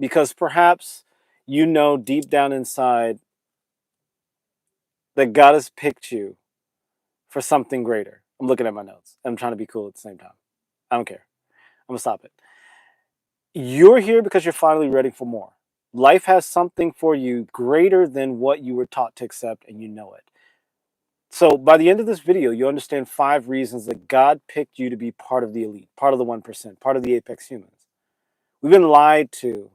because perhaps you know deep down inside that God has picked you for something greater. I'm looking at my notes. I'm trying to be cool at the same time. I don't care. I'm going to stop it. You're here because you're finally ready for more. Life has something for you greater than what you were taught to accept, and you know it. So by the end of this video, you understand 5 reasons that God picked you to be part of the elite, part of the 1%, part of the apex humans. We've been lied to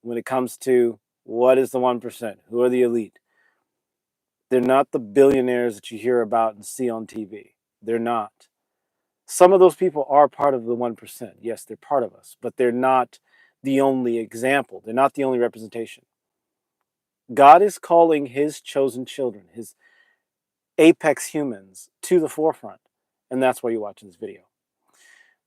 when it comes to what is the 1%, who are the elite. They're not the billionaires that you hear about and see on TV. They're not. Some of those people are part of the 1%. Yes, they're part of us, but they're not the only example. They're not the only representation. God is calling his chosen children, his apex humans, to the forefront. And that's why you're watching this video.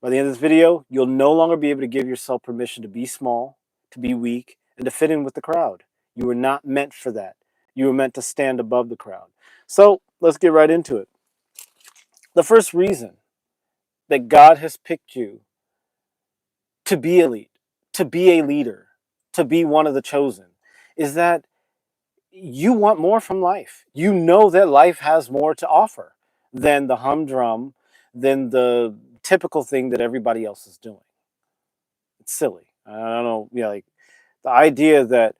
By the end of this video, you'll no longer be able to give yourself permission to be small, to be weak, and to fit in with the crowd. You were not meant for that. You were meant to stand above the crowd. So let's get right into it. The first reason that God has picked you to be elite, to be a leader, to be one of the chosen, is that you want more from life. You know that life has more to offer than the humdrum, than the typical thing that everybody else is doing. It's silly. I don't know, like the idea that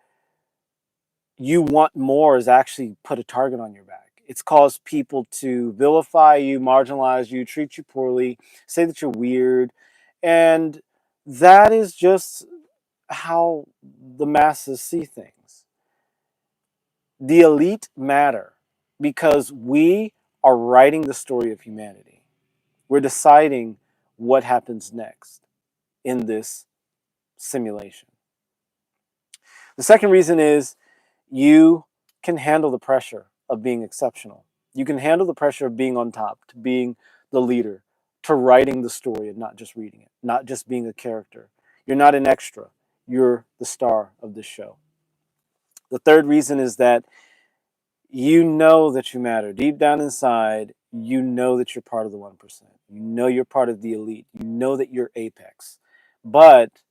you want more is actually put a target on your back. It's caused people to vilify you, marginalize you, treat you poorly, say that you're weird. And that is just how the masses see things. The elite matter because we are writing the story of humanity. We're deciding what happens next in this simulation. The second reason is you can handle the pressure of being exceptional. You can handle the pressure of being on top, to being the leader, to writing the story and not just reading it, not just being a character. You're not an extra. You're the star of this show. The third reason is that you know that you matter. Deep down inside, you know that you're part of the 1%. You know you're part of the elite. You know that you're apex. But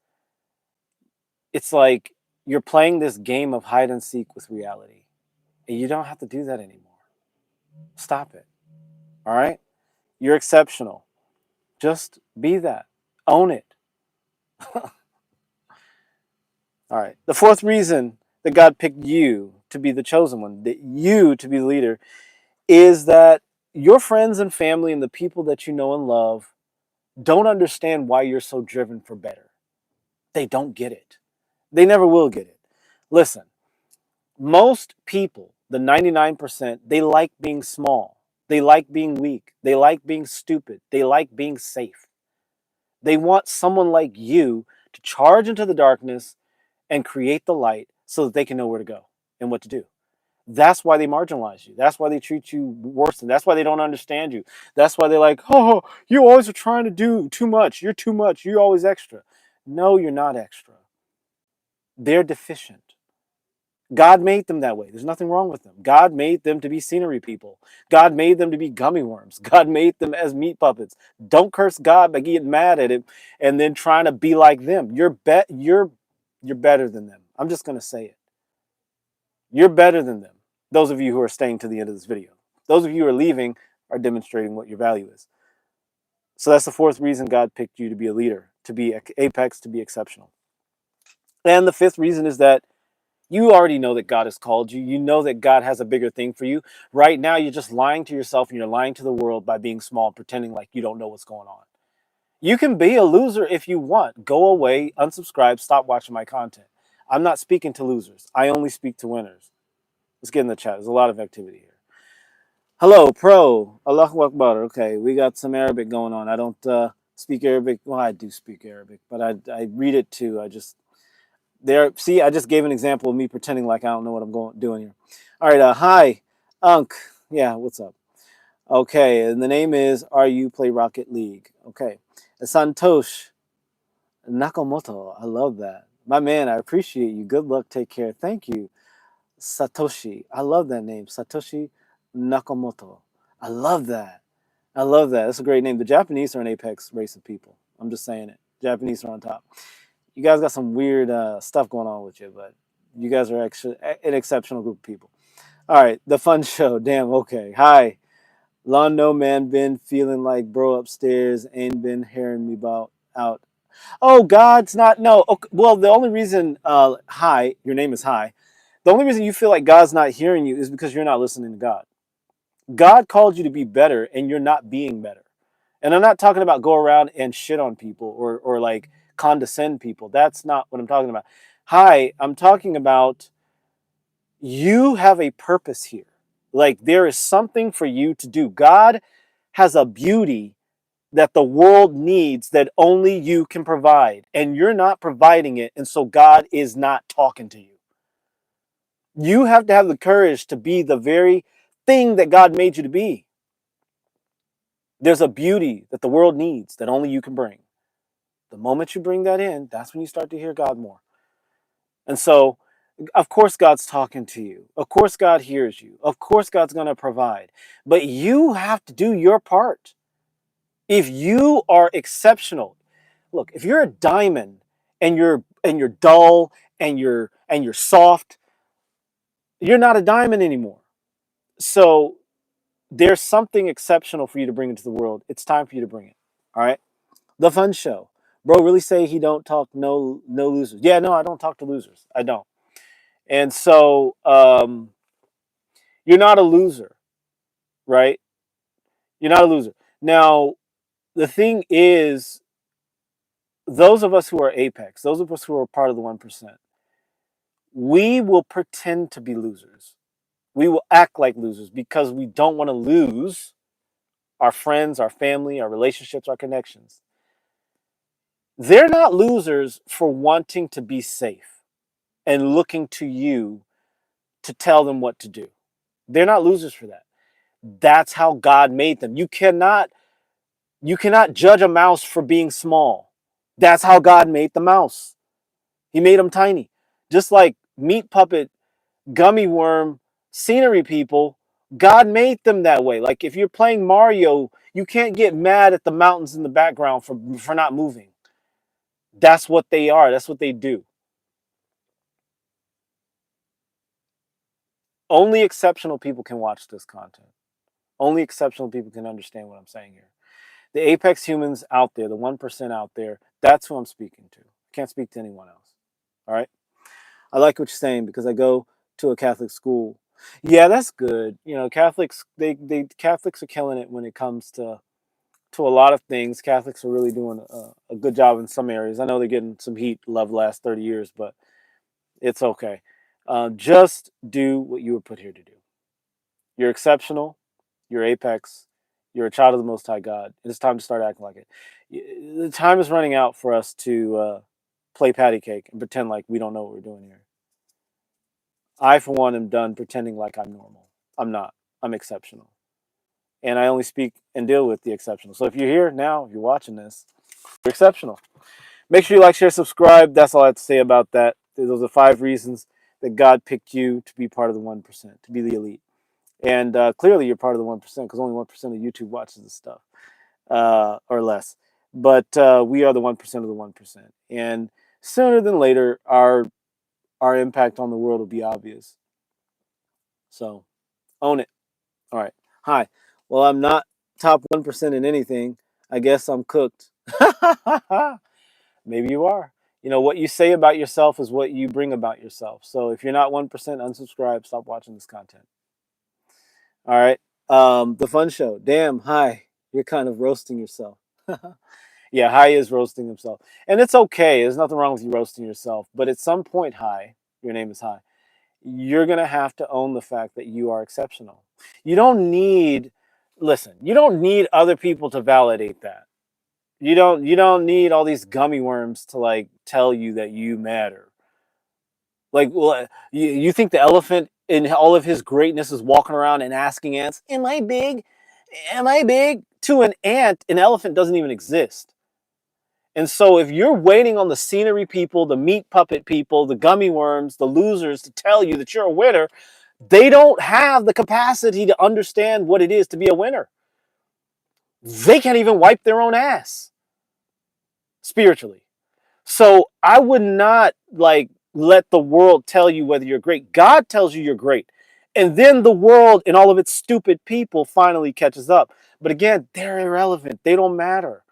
it's like you're playing this game of hide and seek with reality. And you don't have to do that anymore. Stop it. All right? You're exceptional. Just be that. Own it. All right. The fourth reason that God picked you to be the chosen one, that you to be the leader, is that your friends and family and the people that you know and love don't understand why you're so driven for better. They don't get it. They never will get it. Listen, most people, the 99%, they like being small. They like being weak. They like being stupid. They like being safe. They want someone like you to charge into the darkness and create the light so that they can know where to go and what to do. That's why they marginalize you. That's why they treat you worse. And that's why they don't understand you. That's why they're like, oh, you always are trying to do too much. You're too much. You're always extra. No, you're not extra. They're deficient. God made them that way. There's nothing wrong with them. God made them to be scenery people. God made them to be gummy worms. God made them as meat puppets. Don't curse God by getting mad at him and then trying to be like them. You're better than them. I'm just going to say it. You're better than them. Those of you who are staying to the end of this video. Those of you who are leaving are demonstrating what your value is. So that's the fourth reason God picked you to be a leader, to be apex, to be exceptional. And the fifth reason is that you already know that God has called you. You know that God has a bigger thing for you. Right now, you're just lying to yourself and you're lying to the world by being small, pretending like you don't know what's going on. You can be a loser if you want. Go away, unsubscribe, stop watching my content. I'm not speaking to losers. I only speak to winners. Let's get in the chat. There's a lot of activity here. Hello, pro. Allahu Akbar. Okay, we got some Arabic going on. I don't speak Arabic. Well, I do speak Arabic, but I read it too. See, I just gave an example of me pretending like I don't know what I'm doing here. All right, hi, Unk. Yeah, what's up? Okay, and the name is Are You Play Rocket League? Okay, Santosh Nakamoto. I love that. My man, I appreciate you. Good luck. Take care. Thank you. Satoshi. I love that name. Satoshi Nakamoto. I love that. I love that. That's a great name. The Japanese are an apex race of people. I'm just saying it. Japanese are on top. You guys got some weird stuff going on with you, but you guys are actually an exceptional group of people. All right, the fun show. Damn, okay. Hi. Long no man been feeling like bro upstairs ain't been hearing me about out. Oh, God's not, no. Okay, well, the only reason, hi, your name is Hi. The only reason you feel like God's not hearing you is because you're not listening to God. God called you to be better and you're not being better. And I'm not talking about go around and shit on people or like condescend people. That's not what I'm talking about. Hi, I'm talking about you have a purpose here. Like there is something for you to do. God has a beauty that the world needs that only you can provide. And you're not providing it. And so God is not talking to you. You have to have the courage to be the very thing that God made you to be. There's a beauty that the world needs that only you can bring. The moment you bring that in, that's when you start to hear God more. And so, of course, God's talking to you. Of course, God hears you. Of course, God's going to provide. But you have to do your part. If you are exceptional, look, if you're a diamond and you're dull and you're soft, you're not a diamond anymore. So there's something exceptional for you to bring into the world. It's time for you to bring it. All right. The fun show. Bro, really say he don't talk no losers. Yeah, no, I don't talk to losers. I don't. And so you're not a loser, right? You're not a loser. Now, the thing is, those of us who are apex, those of us who are part of the 1%, we will pretend to be losers. We will act like losers because we don't want to lose our friends, our family, our relationships, our connections. They're not losers for wanting to be safe and looking to you to tell them what to do. They're not losers for that. That's how God made them. You cannot judge a mouse for being small. That's how God made the mouse. He made them tiny. Just like meat puppet, gummy worm, scenery people, God made them that way. Like if you're playing Mario, you can't get mad at the mountains in the background for not moving. That's what they are. That's what they do. Only exceptional people can watch this content. Only exceptional people can understand what I'm saying here. The apex humans out there, the 1% out there, that's who I'm speaking to. I can't speak to anyone else. All right? I like what you're saying because I go to a Catholic school. Yeah, that's good. You know, Catholics Catholics are killing it when it comes to a lot of things. Catholics are really doing a good job in some areas. I know they're getting some heat love the last 30 years, but it's okay. Just do what you were put here to do. You're exceptional. You're apex. You're a child of the Most High God. It's time to start acting like it. The time is running out for us to play patty cake and pretend like we don't know what we're doing here. I, for one, am done pretending like I'm normal. I'm not. I'm exceptional. And I only speak and deal with the exceptional. So if you're here now, if you're watching this, you're exceptional. Make sure you like, share, subscribe. That's all I have to say about that. Those are 5 reasons that God picked you to be part of the 1%, to be the elite. And clearly you're part of the 1% because only 1% of YouTube watches this stuff or less. But we are the 1% of the 1%. And sooner than later, our impact on the world will be obvious. So own it. All right. Hi. Well, I'm not top 1% in anything. I guess I'm cooked. Maybe you are. You know, what you say about yourself is what you bring about yourself. So if you're not 1%, unsubscribe, stop watching this content. All right. The fun show. Damn, Hi. You're kind of roasting yourself. Yeah, Hi is roasting himself. And it's okay. There's nothing wrong with you roasting yourself. But at some point, Hi, your name is Hi, you're going to have to own the fact that you are exceptional. You don't need, listen, you don't need other people to validate that. You don't need all these gummy worms to like tell you that you matter. Like, well, you think the elephant in all of his greatness is walking around and asking ants, "Am I big? Am I big?" To an ant, an elephant doesn't even exist. And so if you're waiting on the scenery people, the meat puppet people, the gummy worms, the losers to tell you that you're a winner, they don't have the capacity to understand what it is to be a winner. They can't even wipe their own ass spiritually. So I would not like let the world tell you whether you're great. God tells you you're great. And then the world and all of its stupid people finally catches up. But again, they're irrelevant. They don't matter.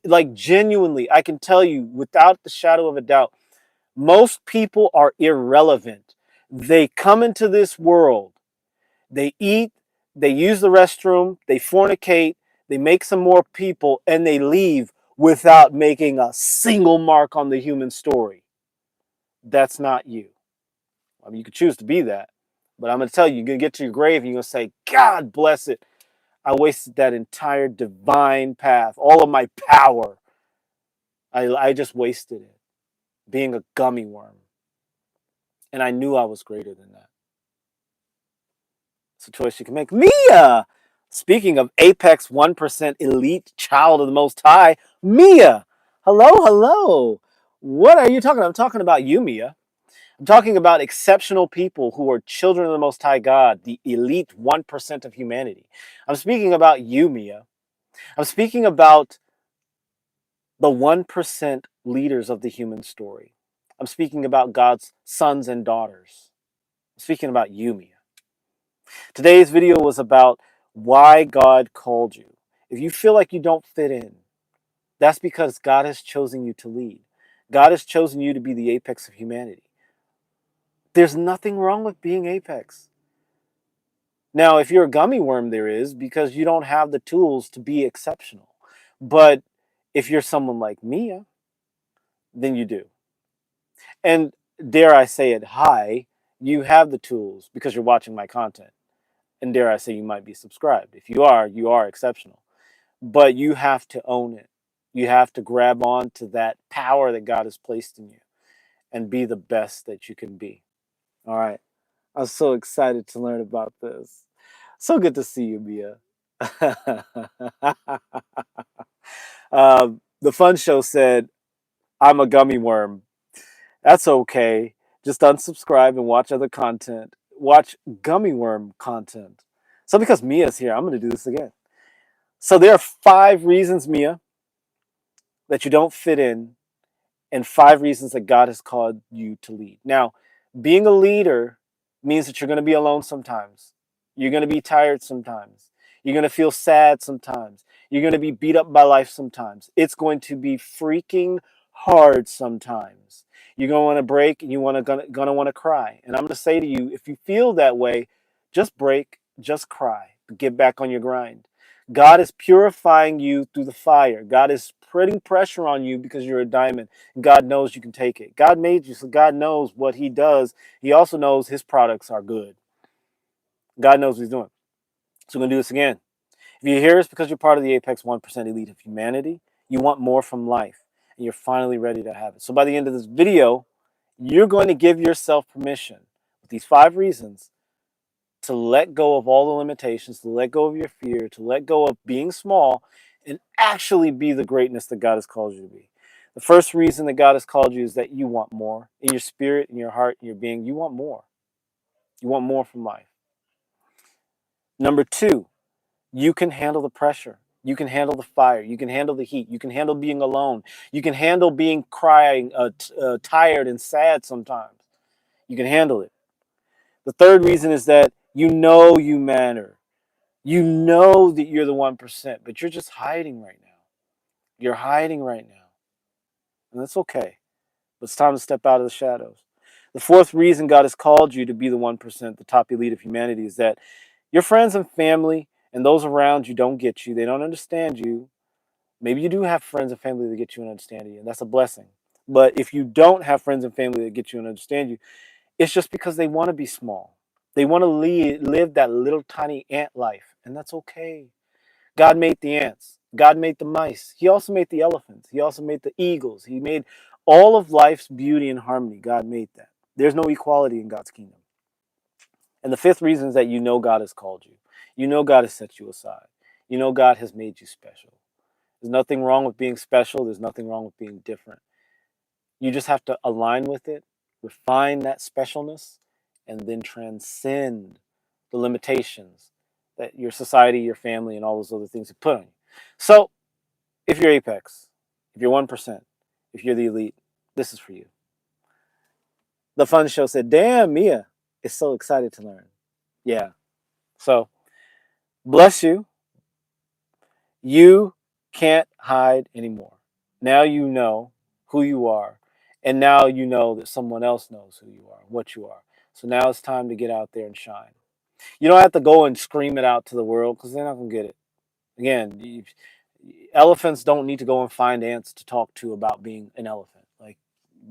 Like genuinely, I can tell you without the shadow of a doubt, most people are irrelevant. They come into this world, they eat, they use the restroom, they fornicate, they make some more people, and they leave without making a single mark on the human story. That's not you. I mean, you could choose to be that, but I'm going to tell you, you're going to get to your grave and you're going to say, God bless it. I wasted that entire divine path, all of my power. I just wasted it being a gummy worm. And I knew I was greater than that. It's a choice you can make. Mia! Speaking of apex 1% elite child of the Most High, Mia! Hello, hello. What are you talking about? I'm talking about you, Mia. I'm talking about exceptional people who are children of the Most High God, the elite 1% of humanity. I'm speaking about you, Mia. I'm speaking about the 1% leaders of the human story. I'm speaking about God's sons and daughters. I'm speaking about you, Mia. Today's video was about why God called you. If you feel like you don't fit in, that's because God has chosen you to lead. God has chosen you to be the apex of humanity. There's nothing wrong with being apex. Now, if you're a gummy worm, there is, because you don't have the tools to be exceptional. But if you're someone like Mia, then you do. And dare I say it, hi, you have the tools because you're watching my content. And dare I say you might be subscribed. If you are exceptional. But you have to own it. You have to grab on to that power that God has placed in you and be the best that you can be. All right. I'm so excited to learn about this. So good to see you, Mia. The Fun Show said, I'm a gummy worm. That's okay. Just unsubscribe and watch other content. Watch gummy worm content. So because Mia's here, I'm going to do this again. So there are 5 reasons, Mia, that you don't fit in, and 5 reasons that God has called you to lead. Now, being a leader means that you're going to be alone sometimes. You're going to be tired sometimes. You're going to feel sad sometimes. You're going to be beat up by life sometimes. It's going to be freaking hard sometimes. You're going to want to break and you're gonna want to cry. And I'm going to say to you, if you feel that way, just break, just cry, but get back on your grind. God is purifying you through the fire. God is putting pressure on you because you're a diamond. And God knows you can take it. God made you, so God knows what he does. He also knows his products are good. God knows what he's doing. So we're going to do this again. If you're here, it's because you're part of the apex 1% elite of humanity. You want more from life, and you're finally ready to have it. So by the end of this video, you're going to give yourself permission with these 5 reasons to let go of all the limitations, to let go of your fear, to let go of being small, and actually be the greatness that God has called you to be. The first reason that God has called you is that you want more. In your spirit, in your heart, in your being, you want more. You want more from life. Number 2, you can handle the pressure. You can handle the fire. You can handle the heat. You can handle being alone. You can handle being crying, tired and sad sometimes. You can handle it. The third reason is that you know you matter. You know that you're the 1%, but you're just hiding right now. You're hiding right now. And that's okay. But it's time to step out of the shadows. The fourth reason God has called you to be the 1%, the top elite of humanity, is that your friends and family and those around you don't get you. They don't understand you. Maybe you do have friends and family that get you and understand you, and that's a blessing. But if you don't have friends and family that get you and understand you, it's just because they want to be small. They want to live that little tiny ant life, and that's okay. God made the ants. God made the mice. He also made the elephants. He also made the eagles. He made all of life's beauty and harmony. God made that. There's no equality in God's kingdom. And the fifth reason is that you know God has called you. You know God has set you aside. You know God has made you special. There's nothing wrong with being special. There's nothing wrong with being different. You just have to align with it, refine that specialness, and then transcend the limitations that your society, your family, and all those other things have put on you. So, if you're Apex, if you're 1%, if you're the elite, This is for you. The Fun Show said, damn, Mia is so excited to learn. Yeah. So, bless you. You can't hide anymore. Now you know who you are. And now you know that someone else knows who you are, what you are. So now it's time to get out there and shine. You don't have to go and scream it out to the world because they're not going to get it. Again, elephants don't need to go and find ants to talk to about being an elephant. Like,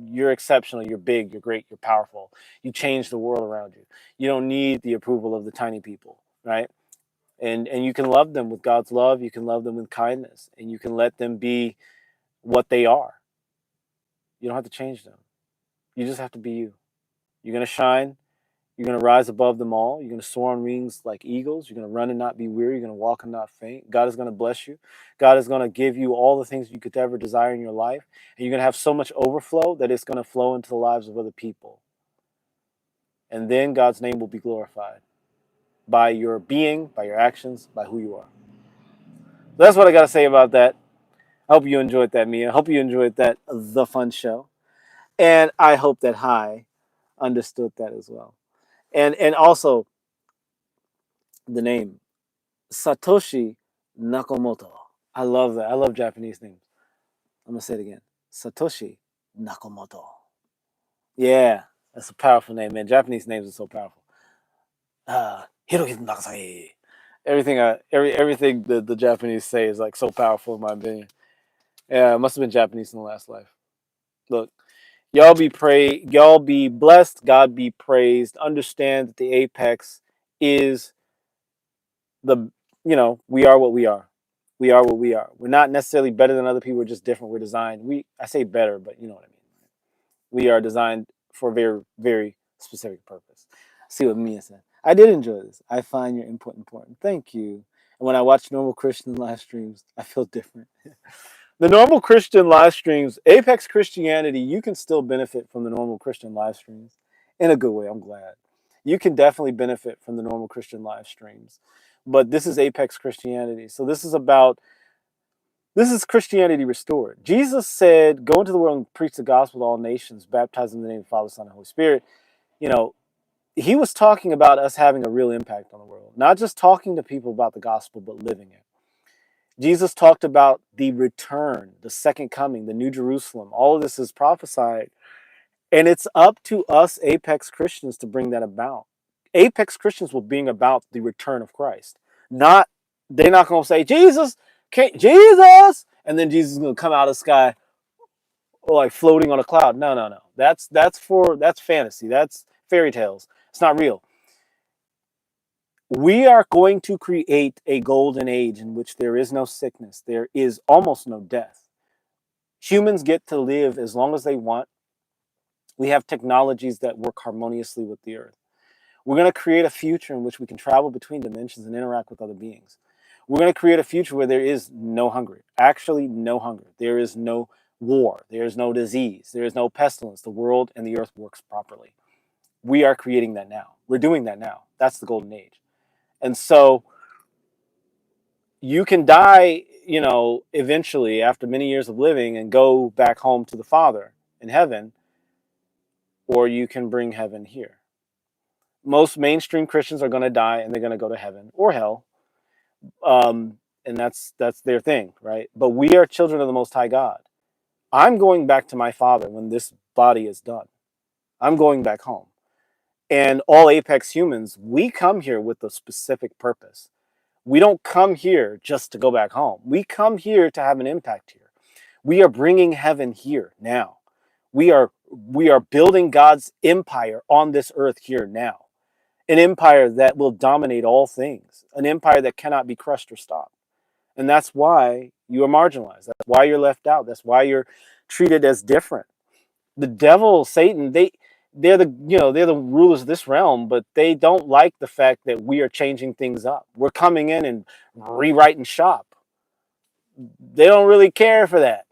you're exceptional, you're big, you're great, you're powerful. You change the world around you. You don't need the approval of the tiny people, right? And you can love them with God's love. You can love them with kindness, and you can let them be what they are. You don't have to change them. You just have to be you. You're going to shine. You're going to rise above them all. You're going to soar on wings like eagles. You're going to run and not be weary. You're going to walk and not faint. God is going to bless you. God is going to give you all the things you could ever desire in your life. And you're going to have so much overflow that it's going to flow into the lives of other people. And then God's name will be glorified by your being, by your actions, by who you are. That's what I got to say about that. I hope you enjoyed that, Mia. I hope you enjoyed that, The Fun Show. And I hope that Hai understood that as well. And also, the name, Satoshi Nakamoto. I love that. I love Japanese names. I'm going to say it again. Satoshi Nakamoto. Yeah, that's a powerful name, man. Japanese names are so powerful. Hirohito Nakasai. Everything the Japanese say is like so powerful in my opinion. Yeah, it must have been Japanese in the last life. Look, y'all be blessed, God be praised. Understand that the apex is we are what we are. We are what we are. We're not necessarily better than other people, we're just different. We're designed. I say better, but you know what I mean. We are designed for a very, very specific purpose. See what Mia said. I did enjoy this. I find your input important. Thank you. And when I watch normal Christian live streams, I feel different. The normal Christian live streams, Apex Christianity, you can still benefit from the normal Christian live streams in a good way. I'm glad. You can definitely benefit from the normal Christian live streams. But this is Apex Christianity. So this is Christianity restored. Jesus said, go into the world and preach the gospel to all nations, baptize in the name of the Father, Son, and Holy Spirit. You know, he was talking about us having a real impact on the world. Not just talking to people about the gospel, but living it. Jesus talked about the return, the second coming, the New Jerusalem. All of this is prophesied. And it's up to us Apex Christians to bring that about. Apex Christians will bring about the return of Christ. They're not going to say, Jesus, Jesus! And then Jesus is going to come out of the sky like floating on a cloud. No. That's fantasy. That's fairy tales. It's not real. We are going to create a golden age in which there is no sickness. There is almost no death. Humans get to live as long as they want. We have technologies that work harmoniously with the earth. We're going to create a future in which we can travel between dimensions and interact with other beings. We're going to create a future where there is no hunger. Actually, no hunger. There is no war. There is no disease. There is no pestilence. The world and the earth works properly. We are creating that now. We're doing that now. That's the golden age. And so you can die, eventually after many years of living and go back home to the Father in heaven, or you can bring heaven here. Most mainstream Christians are going to die and they're going to go to heaven or hell. And that's their thing, right? But we are children of the Most High God. I'm going back to my Father when this body is done. I'm going back home. And all Apex humans, we come here with a specific purpose. We don't come here just to go back home. We come here to have an impact here. We are bringing heaven here now. We are building God's empire on this earth here now. An empire that will dominate all things. An empire that cannot be crushed or stopped. And that's why you are marginalized. That's why you're left out. That's why you're treated as different. The devil, Satan, they're the rulers of this realm, but they don't like the fact that we are changing things up. We're coming in and rewriting shop. They don't really care for that.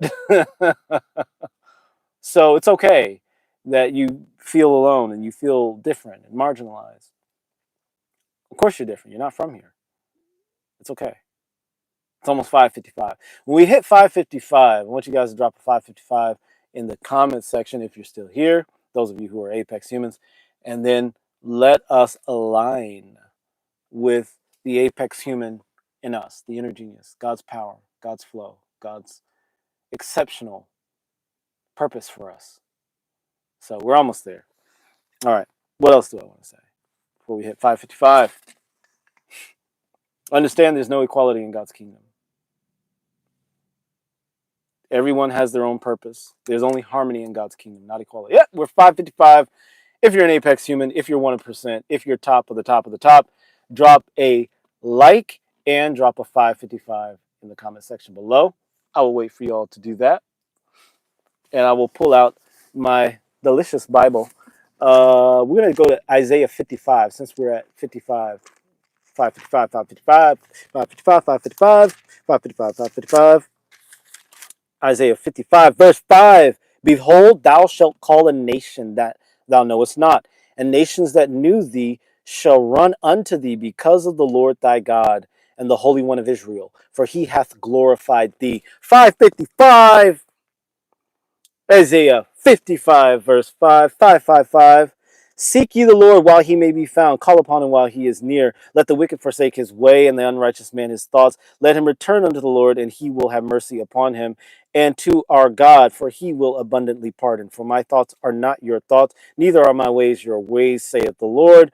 So it's okay that you feel alone and you feel different and marginalized. Of course you're different. You're not from here. It's okay. It's almost 5:55. When we hit 5:55, I want you guys to drop a 5:55 in the comments section if you're still here, those of you who are Apex humans, and then let us align with the Apex human in us, the inner genius, God's power, God's flow, God's exceptional purpose for us. So we're almost there. All right. What else do I want to say before we hit 555? Understand there's no equality in God's kingdom. Everyone has their own purpose. There's only harmony in God's kingdom, not equality. Yeah, we're 555. If you're an Apex human, if you're 1%, if you're top of the top of the top, drop a like and drop a 555 in the comment section below. I will wait for you all to do that. And I will pull out my delicious Bible. We're going to go to Isaiah 55 since we're at 55. 555, 555, 555, 555, 555, 555. Isaiah 55, verse 5. Behold, thou shalt call a nation that thou knowest not, and nations that knew thee shall run unto thee because of the Lord thy God and the Holy One of Israel, for he hath glorified thee. 555. Isaiah 55, verse 5, 555. Seek ye the Lord while he may be found. Call upon him while he is near. Let the wicked forsake his way, and the unrighteous man his thoughts. Let him return unto the Lord, and he will have mercy upon him. And to our God, for he will abundantly pardon. For my thoughts are not your thoughts, neither are my ways your ways, saith the Lord.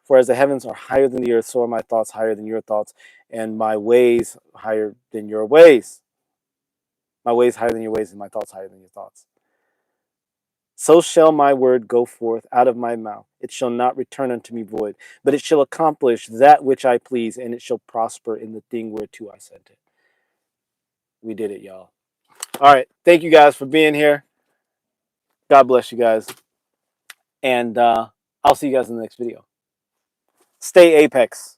For as the heavens are higher than the earth, so are my thoughts higher than your thoughts, and my ways higher than your ways. My ways higher than your ways, and my thoughts higher than your thoughts. So shall my word go forth out of my mouth. It shall not return unto me void, but it shall accomplish that which I please, and it shall prosper in the thing whereto I sent it. We did it, y'all. All right. Thank you guys for being here. God bless you guys. And I'll see you guys in the next video. Stay Apex.